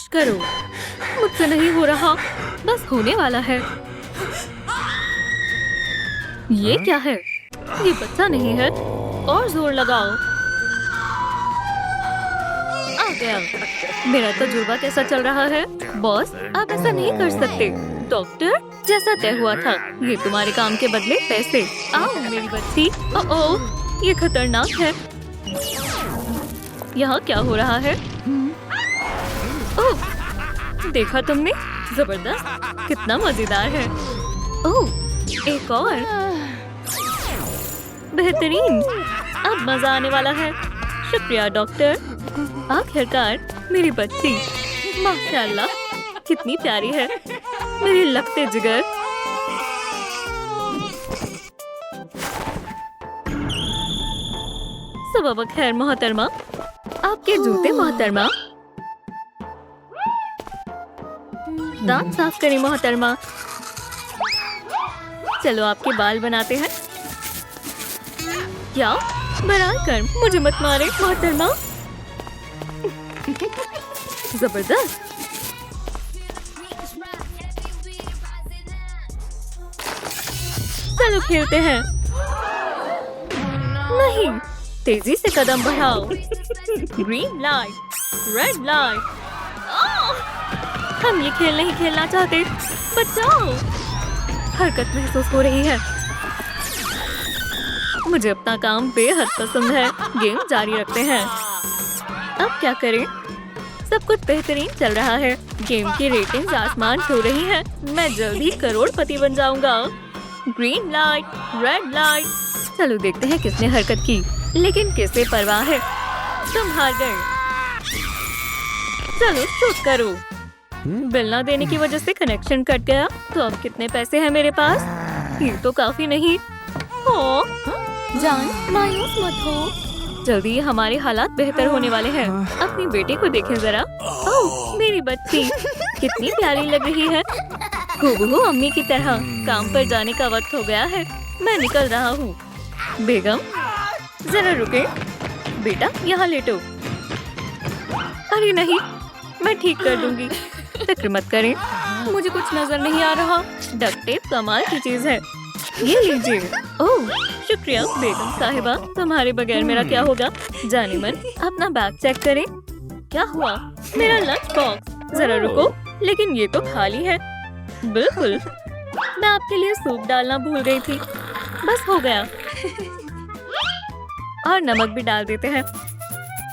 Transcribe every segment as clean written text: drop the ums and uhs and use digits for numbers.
बर्दाश्त करो। मुझसे नहीं हो रहा, बस होने वाला है। ये क्या है? ये बच्चा नहीं है। और जोर लगाओ। आ गया। मेरा तजुर्बा कैसा चल रहा है? बॉस, आप ऐसा नहीं कर सकते। डॉक्टर, जैसा तय हुआ था, ये तुम्हारे काम के बदले पैसे। आओ मेरी बच्ची। ओह, ये खतरनाक है। यहाँ क्या हो रहा है? ओह, देखा तुमने? जबरदस्त, कितना मजेदार है। ओह, एक और। बेहतरीन, अब मजा आने वाला है। शुक्रिया डॉक्टर। आखिरकार मेरी बच्ची, माशाल्लाह, कितनी प्यारी है। मेरी लगते जिगर। सुबह खैर मोहतरमा। आपके जूते मोहतरमा। दांत साफ करें मोहतरमा। चलो आपके बाल बनाते हैं। क्या? बराल कर, मुझे मत मारे मोहतरमा। जबरदस्त। चलो खेलते हैं। नहीं, तेजी से कदम बढ़ाओ। Green light, red light. हम ये खेल नहीं खेलना चाहते। बचाओ। हरकत महसूस हो रही है। मुझे अपना काम बेहद पसंद है। गेम जारी रखते हैं। अब क्या करें? सब कुछ बेहतरीन चल रहा है। गेम की रेटिंग आसमान छू रही है। मैं जल्द ही करोड़पति बन जाऊंगा। Green light, red light. चलो देखते हैं किसने हरकत की। लेकिन किसे परवाह है? तुम हार गए। चलो शूट करो। बिल ना देने की वजह से कनेक्शन कट गया। तो अब कितने पैसे हैं मेरे पास? ये तो काफी नहीं। ओ, जान, मायूस मत हो। जल्दी हमारे हालात बेहतर होने वाले हैं। अपनी बेटी को देखें जरा। ओह, मेरी बच्ची कितनी प्यारी लग रही है। हूबहू अम्मी की तरह। काम पर जाने का वक्त हो गया है। मैं निकल रहा हूँ। बेगम, जरा रुके। बेटा, यहाँ लेटो। अरे नहीं, मैं ठीक कर दूंगी। फिक्र मत करें। मुझे कुछ नजर नहीं आ रहा। डक्ट टेप कमाल की चीज है। ये लीजिए। ओह, शुक्रिया बेगम साहिबा। तुम्हारे बगैर मेरा क्या होगा? जाने मन, अपना बैग चेक करें। क्या हुआ? मेरा लंच बॉक्स। जरा रुको, लेकिन ये तो खाली है। बिल्कुल, मैं आपके लिए सूप डालना भूल गई थी। बस हो गया। और नमक भी डाल देते हैं।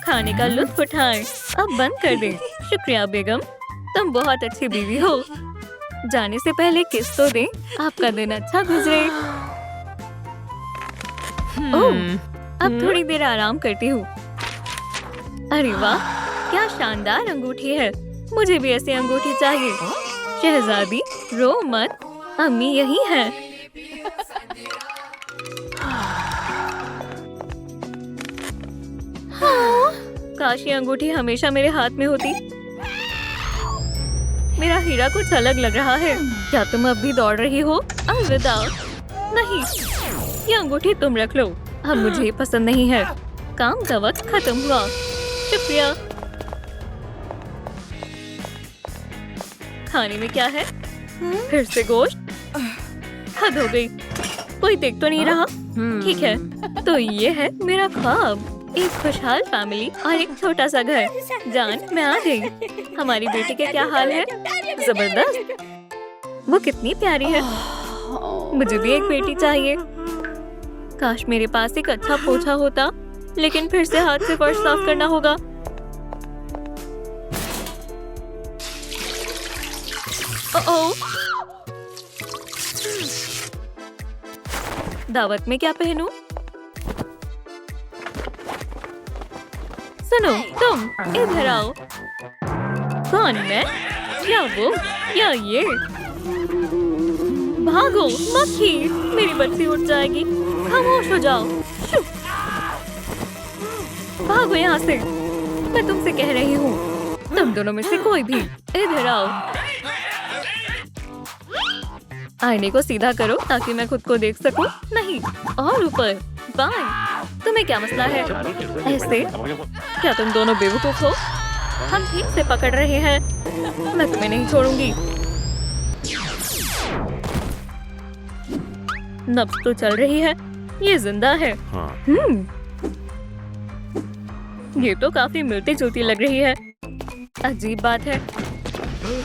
खाने का लुत्फ उठाएं। अब बंद कर दें। शुक्रिया बेगम, तुम बहुत अच्छी बीवी हो। जाने से पहले किस तो दें। आपका दिन अच्छा गुजरे। ओह, अब थोड़ी देर आराम करती हूँ। अरे वाह, क्या शानदार अंगूठी है। मुझे भी ऐसी अंगूठी चाहिए। शहजादी, रो मत, अम्मी यही है। काश ये अंगूठी हमेशा मेरे हाथ में होती। मेरा हीरा कुछ अलग लग रहा है। क्या तुम अब भी दौड़ रही हो? अलविदा। नहीं, ये अंगूठी तुम रख लो। अब मुझे ये पसंद नहीं है। काम का वक्त खत्म हुआ। शुक्रिया। खाने में क्या है? फिर से गोश्त? हद हो गई। कोई देख तो नहीं रहा। ठीक है, तो ये है मेरा ख्वाब। एक खुशहाल फैमिली और एक छोटा सा घर। जान, मैं आ गई। हमारी बेटी का क्या हाल है? जबरदस्त। वो कितनी प्यारी है। मुझे भी एक बेटी चाहिए। काश मेरे पास एक अच्छा पोछा होता, लेकिन फिर से हाथ से फर्श साफ करना होगा। ओह, दावत में क्या पहनूं? सुनो, तुम इधर आओ। कौन, मैं या वो या ये? भागो, मक्खी, मेरी बच्ची उठ जाएगी। खामोश हो जाओ। भागो यहाँ से। मैं तुमसे कह रही हूँ, तुम दोनों में से कोई भी इधर आओ। आईने को सीधा करो ताकि मैं खुद को देख सकूं। नहीं, और ऊपर। बाएं। तुम्हें क्या मसला है? ऐसे? क्या तुम दोनों बेवकूफ हो? हम ठीक से पकड़ रहे हैं। मैं तुम्हें नहीं छोड़ूंगी। नब्ज तो चल रही है। ये जिंदा है। ये तो काफी मिलती जुलती लग रही है। अजीब बात है।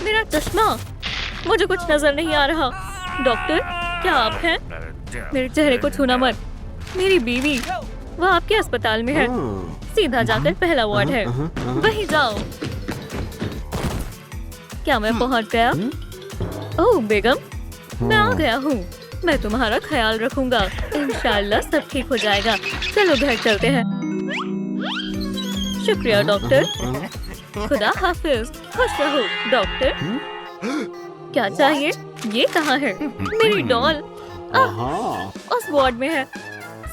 मेरा चश्मा, मुझे कुछ नजर नहीं आ रहा। डॉक्टर, क्या आप हैं? मेरे चेहरे को छूना मत। मेरी बीवी, वह आपके अस्पताल में है। सीधा जाकर पहला वार्ड है, वहीं जाओ। क्या मैं पहुंच गया? ओह बेगम, मैं आ गया हूँ। मैं तुम्हारा ख्याल रखूंगा। इंशाल्लाह सब ठीक हो जाएगा। चलो घर चलते हैं। शुक्रिया डॉक्टर। खुदा हाफिज। खुश रहो डॉक्टर। क्या चाहिए? ये कहाँ है? मेरी डॉल उस वार्ड में है।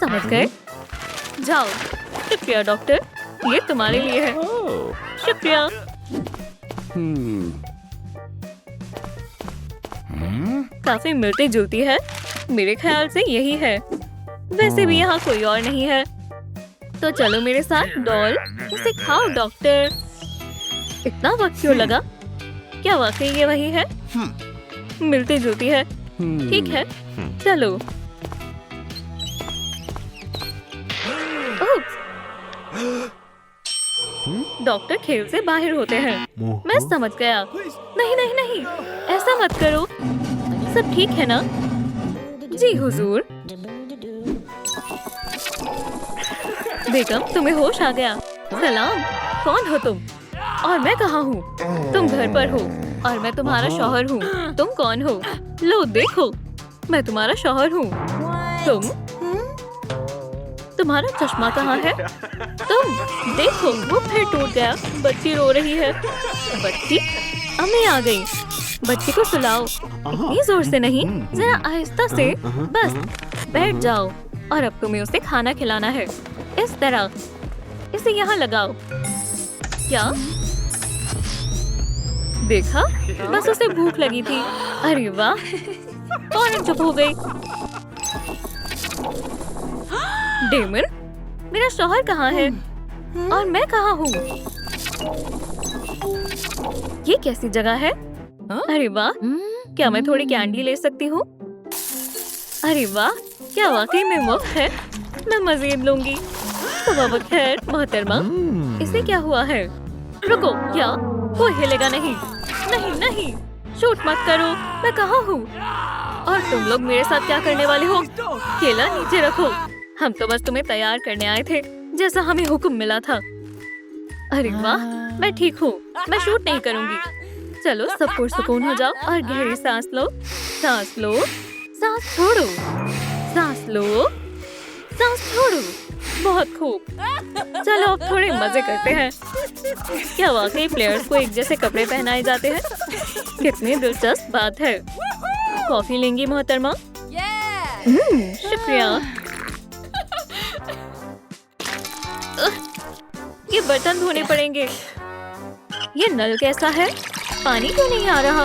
समझ गए? जाओ। शुक्रिया डॉक्टर, ये तुम्हारे लिए है। शुक्रिया। काफी मिलती जुलती है। मेरे ख्याल से यही है। वैसे भी यहाँ कोई और नहीं है। तो चलो मेरे साथ डॉल। इसे खाओ डॉक्टर। इतना वक्त क्यों लगा? क्या वाकई ये वही है? मिलती जुलती है। ठीक है, चलो। डॉक्टर खेल से बाहर होते हैं। मैं समझ गया। नहीं नहीं नहीं, ऐसा मत करो। सब ठीक है ना? जी हुजूर। बेगम, तुम्हें होश आ गया। सलाम, कौन हो तुम? और मैं कहाँ हूँ? तुम घर पर हो और मैं तुम्हारा शौहर हूँ। तुम कौन हो? लो देखो, मैं तुम्हारा शौहर हूँ। तुम्हारा चश्मा कहाँ है? तुम देखो, वो फिर टूट गया। बच्ची रो रही है। बच्ची? अम्मी आ गई। बच्ची को सुलाओ। इतनी जोर से नहीं, जरा आहिस्ता से। बस बैठ जाओ। और अब तुम्हें उसे खाना खिलाना है। इस तरह। इसे यहाँ लगाओ। क्या देखा? बस उसे भूख लगी थी। अरे वाह, फौरन चुप हो गई। डेमन, मेरा शौहर कहाँ है? और मैं कहाँ हूँ? ये कैसी जगह है? अरे वाह, क्या मैं थोड़ी कैंडी ले सकती हूँ? अरे वाह, क्या वाकई में मुफ्त है? मैं मजीद लूंगी। सुबह बखैर मोहतरमा। इसे क्या हुआ है? रुको, क्या वो हिलेगा नहीं? नहीं नहीं, शूट मत करो। मैं कहाँ हूँ? और तुम लोग मेरे साथ क्या करने वाले हो? केला नीचे रखो। हम तो बस तुम्हें तैयार करने आए थे, जैसा हमें हुक्म मिला था। अरे वाह, मैं ठीक हूँ। मैं शूट नहीं करूँगी। चलो सब पुरसुकून हो जाओ और गहरी सांस लो। सांस लो, सांस छोड़ो। सांस लो, सांस छोड़ो। बहुत खूब। चलो अब थोड़े मजे करते हैं। क्या वाकई प्लेयर्स को एक जैसे कपड़े पहनाए जाते हैं? कितनी दिलचस्प बात है। कॉफी लेंगी मोहतरमा? शुक्रिया। ये बर्तन धोने पड़ेंगे। ये नल कैसा है? पानी क्यों नहीं आ रहा?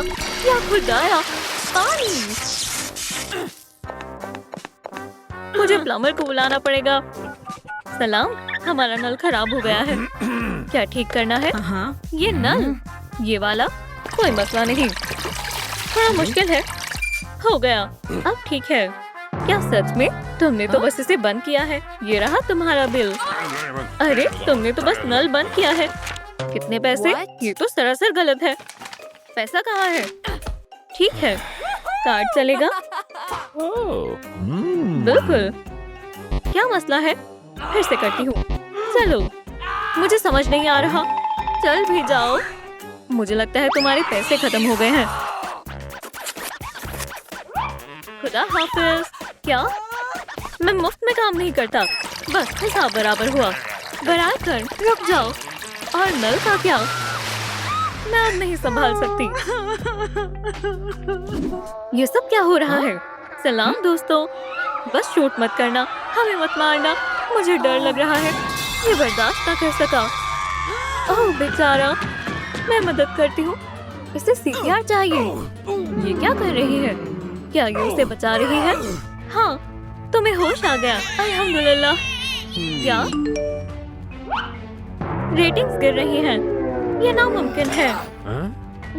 या खुद आया पानी? मुझे प्लम्बर को बुलाना पड़ेगा। सलाम, हमारा नल खराब हो गया है। क्या ठीक करना है? ये नल, ये वाला? कोई मसला नहीं। थोड़ा मुश्किल है। हो गया, अब ठीक है। क्या सच में? तुमने तो बस इसे बंद किया है। ये रहा तुम्हारा बिल। अरे तुमने तो बस नल बंद किया है। कितने पैसे? ये तो सरासर गलत है। पैसा कहाँ है? ठीक है, कार्ड चलेगा? बिल्कुल। क्या मसला है? फिर से करती हूँ। चलो, मुझे समझ नहीं आ रहा। चल भी जाओ। मुझे लगता है तुम्हारे पैसे खत्म हो गए हैं। खुदा हाफिज। क्या? मैं मुफ्त में काम नहीं करता। बस हिसाब बराबर हुआ। बराबर कर, रुक जाओ। और नल का क्या? मैं अब नहीं संभाल सकती। ये सब क्या हो रहा है? सलाम दोस्तों। बस शूट मत करना, हमें मत मारना। मुझे डर लग रहा है। ये बर्दाश्त ना कर सका। ओह बेचारा। मैं मदद करती हूँ। इसे सीपीआर चाहिए। ये क्या कर रही है? क्या ये उसे बचा रही है? हाँ, तुम्हें होश आ गया। अल्हम्दुलिल्लाह। क्या? रेटिंग्स गिर रही हैं। ये नामुमकिन है।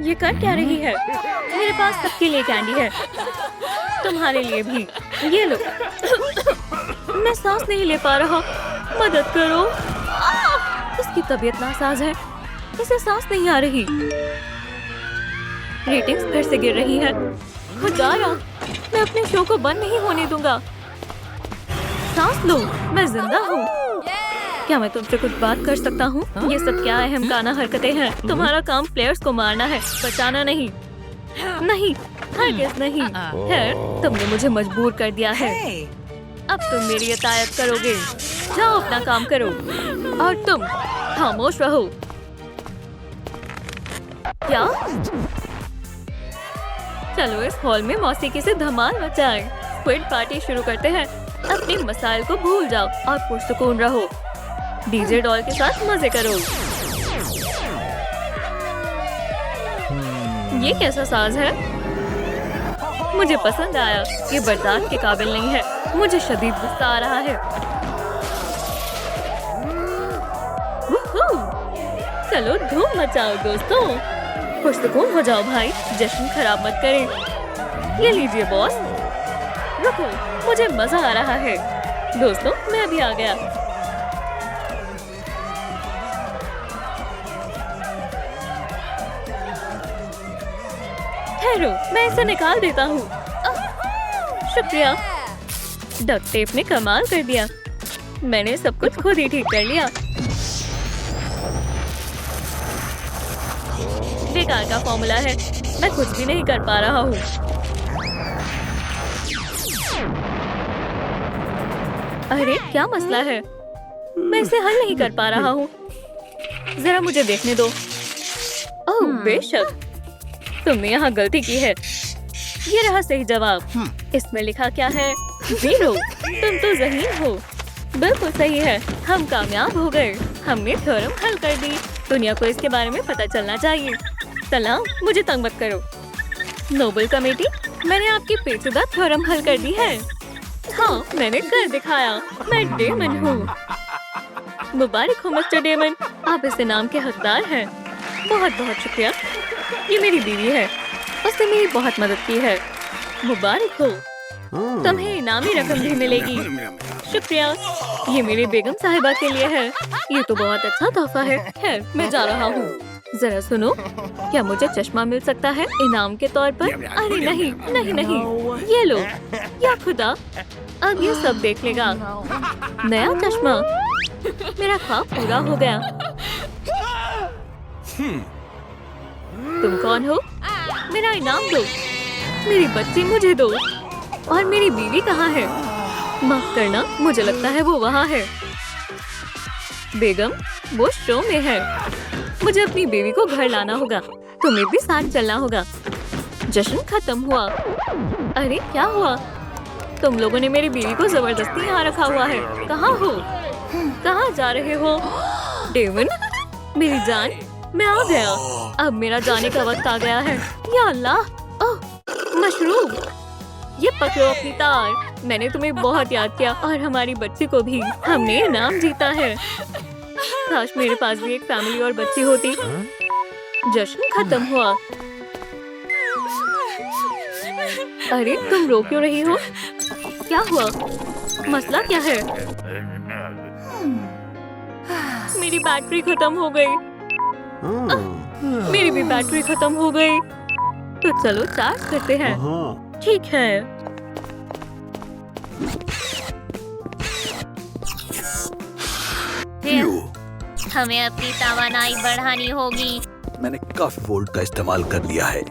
ये कर क्या रही है? मेरे पास सबके लिए कैंडी है, तुम्हारे लिए भी। ये लो। मैं सांस नहीं ले पा रहा, मदद करो। इसकी तबीयत नासाज है, इसे सांस नहीं आ रही। रेटिंग्स फिर से गिर रही है। खुदारा, मैं अपने शो को बंद नहीं होने दूंगा। सांस लो, मैं जिंदा हूँ। क्या मैं तुमसे कुछ बात कर सकता हूँ? ये सब क्या अहमकाना हरकतें हैं? तुम्हारा काम प्लेयर्स को मारना है, बचाना नहीं। नहीं, हरगिज़ नहीं। खैर, तुमने मुझे मजबूर कर दिया है। अब तुम मेरी इतायत करोगे। जाओ अपना काम करो और तुम खामोश रहो। क्या? चलो इस हॉल में मौसीकी से धमाल मचाएं। स्क्विड पार्टी शुरू करते हैं। अपने मसाइल को भूल जाओ और पुरसुकून रहो। डीजे डॉल के साथ मजे करो। ये कैसा साज है? मुझे पसंद आया। ये बर्दाश्त के काबिल नहीं है। मुझे शदीद गुस्सा आ रहा है। वुहू! चलो धूम मचाओ दोस्तों। पुरसुकून हो जाओ भाई, जश्न खराब मत करें। ये लीजिए बॉस। रुको, मुझे मजा आ रहा है। दोस्तों, मैं अभी आ गया। ठहरो, मैं इसे निकाल देता हूँ। शुक्रिया। डक्ट टेप ने कमाल कर दिया। मैंने सब कुछ खुद ही ठीक कर लिया। बेकार का फॉर्मूला है, मैं कुछ भी नहीं कर पा रहा हूँ। अरे क्या मसला है? मैं इसे हल नहीं कर पा रहा हूँ। जरा मुझे देखने दो। ओह बेशक, तुमने यहाँ गलती की है। ये रहा सही जवाब। इसमें लिखा क्या है? 0। तुम तो ज़हीन हो। बिल्कुल सही है, हम कामयाब हो गए। हमने थ्योरम हल कर दी। दुनिया को इसके बारे में पता चलना चाहिए। सलाम, मुझे तंग मत करो। नोबल कमेटी, मैंने आपकी पेचीदा थ्योरम हल कर दी है। हाँ, मैंने कर दिखाया। मैं डेमन हूँ। मुबारक हो मिस्टर डेमन, आप इस इनाम के हकदार हैं। बहुत बहुत शुक्रिया। ये मेरी बीवी है, उसने मेरी बहुत मदद की है। मुबारक हो, तुम्हें इनामी रकम भी मिलेगी। शुक्रिया। ये मेरी बेगम साहिबा के लिए है। ये तो बहुत अच्छा तोहफा है। खैर, मैं जा रहा हूँ। जरा सुनो, क्या मुझे चश्मा मिल सकता है इनाम के तौर पर? अरे नहीं नहीं नहीं, ये लो। या खुदा, अब ये सब देख लेगा। नया चश्मा। मेरा ख्वाब पूरा हो गया। तुम कौन हो? मेरा इनाम दो। मेरी बच्ची मुझे दो। और मेरी बीवी कहाँ है? माफ करना, मुझे लगता है वो वहाँ है। बेगम, वो शो में है। मुझे अपनी बीवी को घर लाना होगा। तुम्हें भी साथ चलना होगा। जश्न खत्म हुआ। अरे क्या हुआ? तुम लोगों ने मेरी बीवी को जबरदस्ती यहाँ रखा हुआ है। कहाँ हो? कहाँ जा रहे हो? डेवन, मेरी जान, मैं आ गया। अब मेरा जाने का वक्त आ गया है। या अल्लाह, ओह, मशरूम। ये पकड़ो अपनी तार। मैंने तुम्हें बहुत याद किया और हमारी बच्ची को भी। हमने इनाम जीता है। काश मेरे पास भी एक फैमिली और बच्ची होती। जश्न खत्म हुआ। अरे तुम रो क्यों रही हो? क्या हुआ? मसला क्या है? मेरी बैटरी खत्म हो गई। मेरी भी बैटरी खत्म हो गई। तो चलो चार्ज करते हैं। ठीक है। हमें अपनी तवानाई बढ़ानी होगी। मैंने काफी वोल्ट का इस्तेमाल कर लिया है।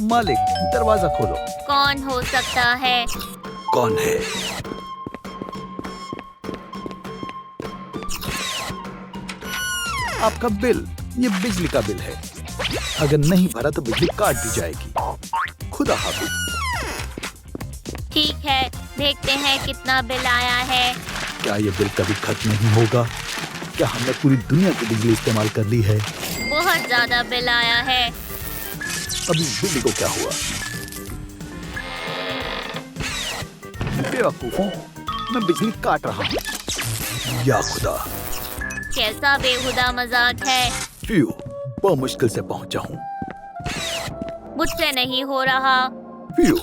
मालिक, दरवाजा खोलो। कौन हो सकता है? कौन है? आपका बिल, ये बिजली का बिल है। अगर नहीं भरा तो बिजली काट दी जाएगी। खुदा हाफिज। ठीक है, देखते हैं कितना बिल आया है। क्या ये बिल कभी खत्म नहीं होगा? क्या हमने पूरी दुनिया की बिजली इस्तेमाल कर ली है? बहुत ज्यादा बिल आया है। अभी बिजली को क्या हुआ? बेवकूफों, मैं बिजली काट रहा हूँ। या खुदा, कैसा बेहुदा मजाक है। फ्यू, बहुत मुश्किल से पहुंचा हूँ। मुझसे नहीं हो रहा। फ्यू,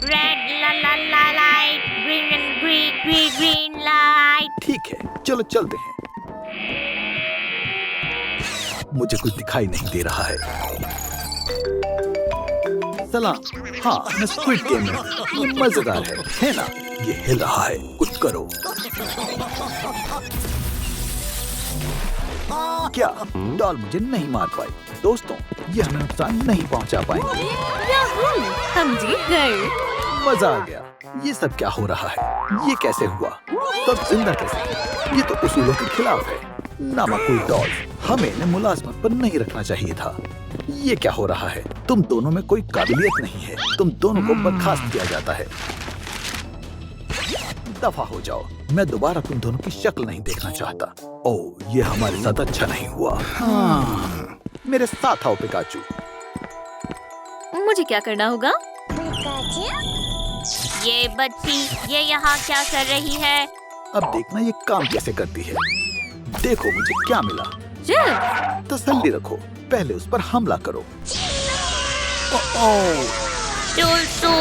रेड ला ला ला light, green green green green light. ठीक है, चलो चलते हैं। मुझे कुछ दिखाई नहीं दे रहा है। सलाम। हाँ, मैं स्क्विड गेम में हूँ। ये मजेदार है ना? ये हिल रहा है, कुछ करो। क्या डॉल मुझे नहीं मार पाई? दोस्तों, ये हमें नुकसान नहीं पहुंचा पाएंगे। याहू! हम जीत गए। मजा आ गया। ये सब क्या हो रहा है? ये कैसे हुआ? सब जिंदा कैसे? ये तो उसूलों के खिलाफ है। नामाकुल डॉल, हमें इन्हें मुलाजमत पर नहीं रखना चाहिए था। ये क्या हो रहा है? तुम दोनों में कोई काबिलियत नहीं है। तुम दोनों को बर्खास्त किया जाता है। दफा हो जाओ। मैं दोबारा तुम दोनों की शक्ल नहीं देखना चाहता। ओह, ये हमारे साथ अच्छा नहीं हुआ। हाँ, मेरे साथ आओ पिकाचू। मुझे क्या करना होगा? ये बच्ची, ये यहाँ क्या कर रही है? अब देखना ये काम कैसे करती है। देखो मुझे क्या मिला। जेब! तसल्ली रखो, पहले उस पर हमला करो। ओह, चुलचू।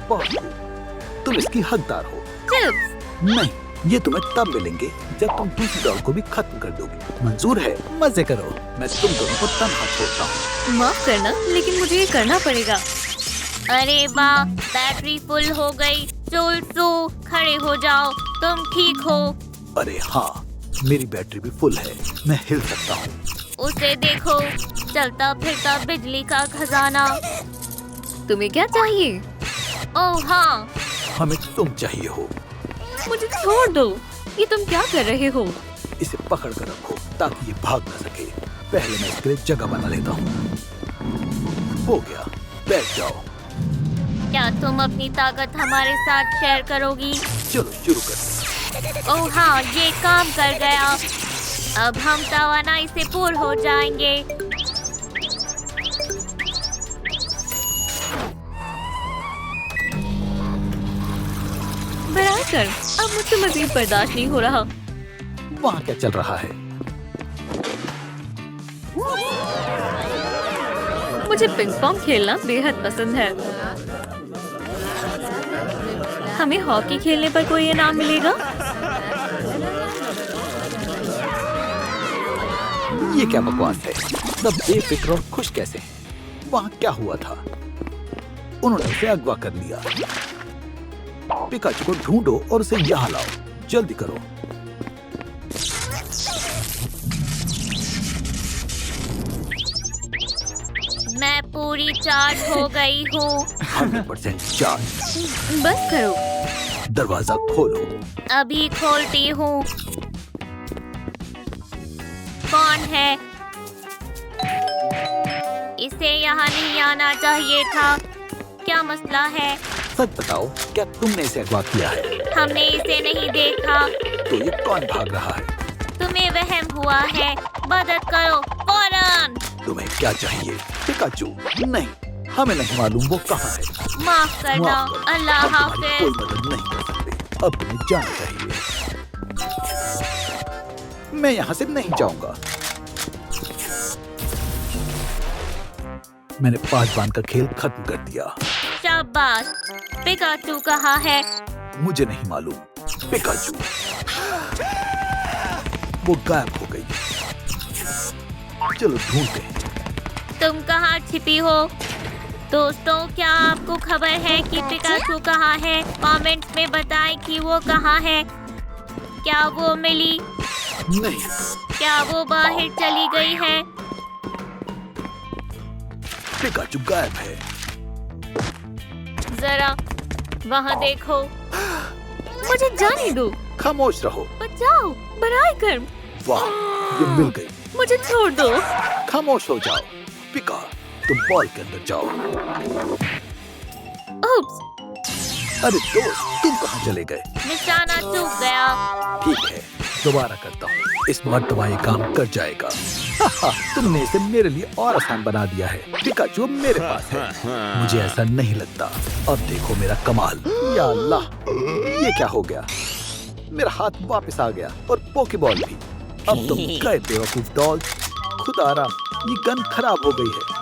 बहुत खूब। तुम इसकी हकदार हो। चिप्स! नहीं, ये तुम्हें तब मिलेंगे जब तुम दूसरी डॉल को भी खत्म कर दोगी। मंजूर है? मजे करो। मैं तुम दोनों को तन्हा छोड़ता हूँ। माफ करना, लेकिन मुझे ये करना पड़ेगा। अरे वाह, बैटरी फुल हो गई। चुलचू, खड़े हो जाओ, तुम ठीक हो। अरे हाँ, मेरी बैटरी भी फुल है। मैं हिल सकता हूँ। उसे देखो, चलता फिरता बिजली का खजाना। तुम्हें क्या चाहिए? ओह हाँ, हमें तुम चाहिए हो। मुझे छोड़ दो। ये तुम क्या कर रहे हो? इसे पकड़ कर रखो ताकि ये भाग न सके। पहले मैं इसके लिए जगह बना लेता हूँ। हो गया, बैठ जाओ। क्या तुम अपनी ताकत हमारे साथ शेयर करोगी? चलो शुरू करते हैं। ओह हाँ, ये काम कर गया। अब हम तवानाई से पूर्ण हो जाएंगे। बराबर, अब मुझसे मजीद बर्दाश्त नहीं हो रहा। वहाँ क्या चल रहा है? मुझे पिंग पोंग खेलना बेहद पसंद है। हमें हॉकी खेलने पर कोई इनाम मिलेगा? ये क्या बकवास है? सब बेफिक्र और खुश कैसे हैं? वहाँ क्या हुआ था? उन्होंने उसे अगवा कर लिया। पिकाचू को ढूंढो और उसे यहाँ लाओ। जल्दी करो। मैं पूरी चार्ज हो गई हूँ। 100% चार्ज। बस करो। दरवाजा खोलो। अभी खोलती हूँ। कौन है? इसे यहाँ नहीं आना चाहिए था। क्या मसला है? सच बताओ, क्या तुमने इसे अगवा किया है? हमने इसे नहीं देखा। तो ये कौन भाग रहा है? तुम्हें वहम हुआ है। मदद करो फौरन। तुम्हें क्या चाहिए? पिकाचू, नहीं, हमें नहीं मालूम वो कहाँ है। माफ करना। माफ करो, अल्लाह हम तुम्हारी हाफिज। कोई मदद नहीं कर सकते। अब तुम्हें जाना चाहिए। मैं यहाँ से नहीं जाऊंगा। मैंने 5 बार का खेल खत्म कर दिया। शाबाश। पिकाचू कहाँ है? मुझे नहीं मालूम। पिकाचू, वो गायब हो गई। चलो ढूंढते हैं। तुम कहाँ छिपी हो? दोस्तों, क्या आपको खबर है कि पिकाचू कहाँ है? कमेंट्स में बताएं कि वो कहाँ है। क्या वो मिली? नहीं, क्या वो बाहर चली गई है? पिकाचू गायब है। जरा वहाँ देखो। मुझे जाने दो। खामोश रहो। बचाओ, बराए कर। वाह, ये मिल गई। मुझे छोड़ दो। खामोश हो जाओ। पिका, तुम बॉल के अंदर जाओ। उप्स, अरे दोस्त, तुम कहाँ चले गए? निशाना चूक गया। ठीक है, दोबारा करता हूँ। इस मर्तबा ये काम कर जाएगा। तुमने इसे मेरे लिए और आसान बना दिया है। पिकाचू अब मेरे पास है। मुझे ऐसा नहीं लगता। अब देखो मेरा कमाल। या अल्लाह, ये क्या हो गया? मेरा हाथ वापस आ गया और पोकेबॉल भी। अब तुम गए बेवकूफ डॉल्स। खुदारा, ये गन खराब हो गई है।